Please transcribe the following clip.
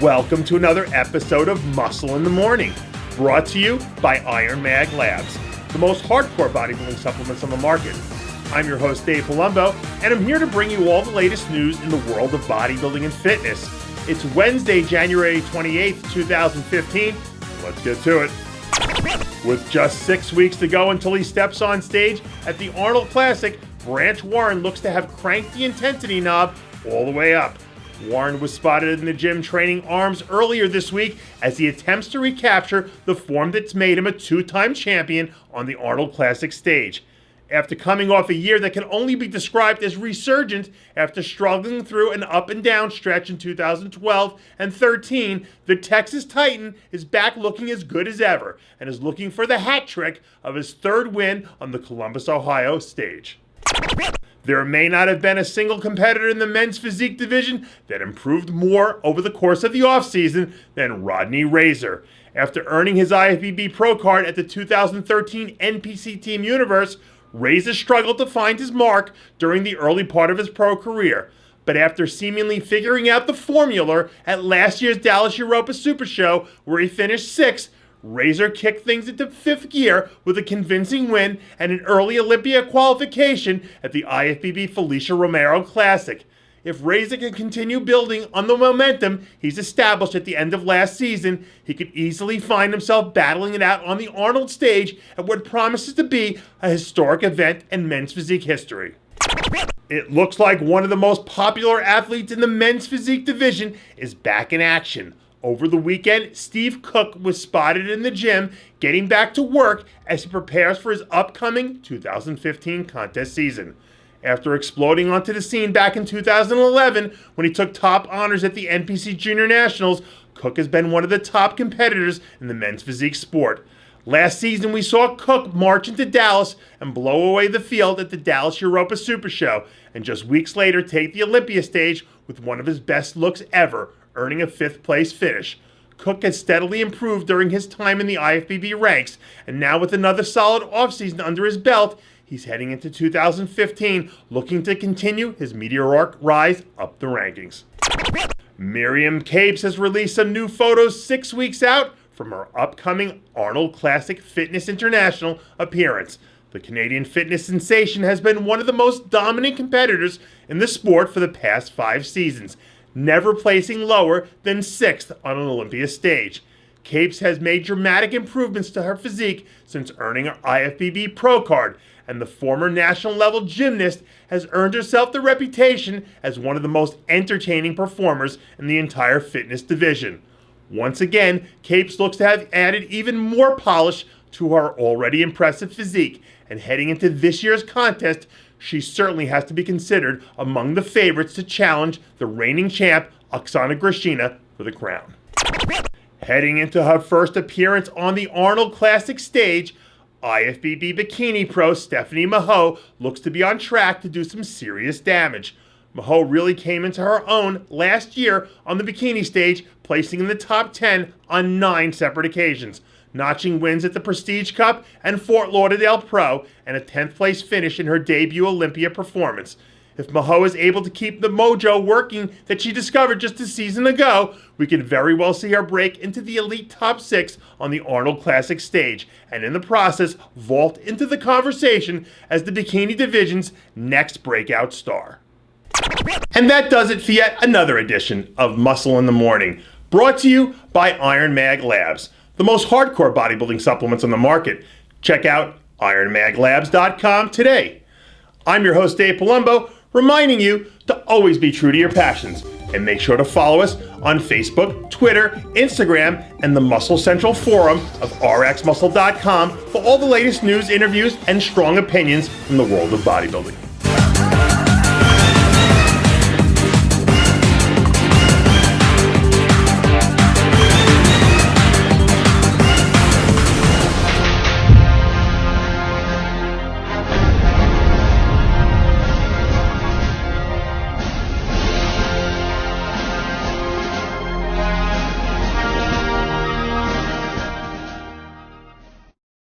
Welcome to another episode of Muscle in the Morning, brought to you by Iron Mag Labs, the most hardcore bodybuilding supplements on the market. I'm your host, Dave Palumbo, and I'm here to bring you all the latest news in the world of bodybuilding and fitness. It's Wednesday, January 28th, 2015. Let's get to it. With just 6 weeks to go until he steps on stage at the Arnold Classic, Branch Warren looks to have cranked the intensity knob all the way up. Warren was spotted in the gym training arms earlier this week as he attempts to recapture the form that's made him a two-time champion on the Arnold Classic stage. After coming off a year that can only be described as resurgent after struggling through an up and down stretch in 2012 and 13, the Texas Titan is back looking as good as ever and is looking for the hat trick of his third win on the Columbus, Ohio stage. There may not have been a single competitor in the men's physique division that improved more over the course of the offseason than Rodney Razor. After earning his IFBB Pro card at the 2013 NPC Team Universe, Razor struggled to find his mark during the early part of his pro career. But after seemingly figuring out the formula at last year's Dallas Europa Super Show, where he finished sixth, Razor kicked things into fifth gear with a convincing win and an early Olympia qualification at the IFBB Felicia Romero Classic. If Razor can continue building on the momentum he's established at the end of last season, he could easily find himself battling it out on the Arnold stage at what promises to be a historic event in men's physique history. It looks like one of the most popular athletes in the men's physique division is back in action. Over the weekend, Steve Cook was spotted in the gym getting back to work as he prepares for his upcoming 2015 contest season. After exploding onto the scene back in 2011 when he took top honors at the NPC Junior Nationals, Cook has been one of the top competitors in the men's physique sport. Last season, we saw Cook march into Dallas and blow away the field at the Dallas Europa Super Show, and just weeks later take the Olympia stage with one of his best looks ever, earning a fifth-place finish. Cook has steadily improved during his time in the IFBB ranks, and now with another solid offseason under his belt, he's heading into 2015 looking to continue his meteoric rise up the rankings. Miriam Capes has released some new photos 6 weeks out from her upcoming Arnold Classic Fitness International appearance. The Canadian fitness sensation has been one of the most dominant competitors in the sport for the past 5 seasons, never placing lower than 6th on an Olympia stage. Capes has made dramatic improvements to her physique since earning her IFBB Pro card, and the former national-level gymnast has earned herself the reputation as one of the most entertaining performers in the entire fitness division. Once again, Capes looks to have added even more polish to her already impressive physique, and heading into this year's contest, she certainly has to be considered among the favorites to challenge the reigning champ, Oksana Grishina, for the crown. Heading into her first appearance on the Arnold Classic stage, IFBB Bikini Pro Stephanie Mahoe looks to be on track to do some serious damage. Mahoe really came into her own last year on the bikini stage, placing in the top 10 on 9 separate occasions, notching wins at the Prestige Cup and Fort Lauderdale Pro, and a 10th place finish in her debut Olympia performance. If Mahoe is able to keep the mojo working that she discovered just a season ago, we could very well see her break into the elite top 6 on the Arnold Classic stage, and in the process, vault into the conversation as the bikini division's next breakout star. And that does it for yet another edition of Muscle in the Morning, brought to you by Iron Mag Labs, the most hardcore bodybuilding supplements on the market. Check out ironmaglabs.com today. I'm your host, Dave Palumbo, reminding you to always be true to your passions, and make sure to follow us on Facebook, Twitter, Instagram, and the Muscle Central forum of rxmuscle.com for all the latest news, interviews, and strong opinions from the world of bodybuilding.